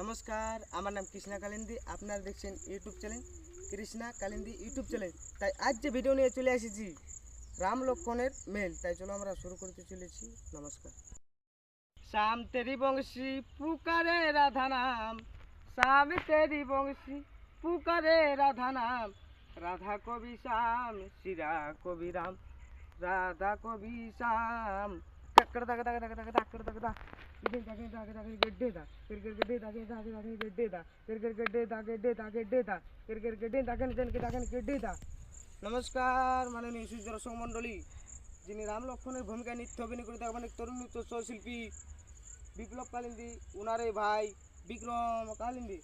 নমস্কার, আমার নাম কৃষ্ণা কালিন্দী। আপনারা দেখছেন YouTube channel Krishna Kalindi YouTube channel. তাই আজ যে ভিডিও নিয়ে চলে এসেছি রাম লক্ষণের মেল, তাই চলো আমরা শুরু করতে চলেছি। নমস্কার। শ্যাম তেরি বংশী পুকারে রাধা নাম, শ্যাম তেরি বংশী পুকারে রাধা নাম, রাধা কবি শ্যাম শিরা কবি রাম, রাধা কবি শ্যাম। নমস্কার মাননীয় সূর্য দর্শক মণ্ডলী, যিনি রাম লক্ষণের ভূমিকায় নৃত্য অভিনয় করে থাকেন তরুণ নৃত্য শিল্পী বিপ্লব কালিন্দী, উনারে ভাই বিক্রম কালিন্দী।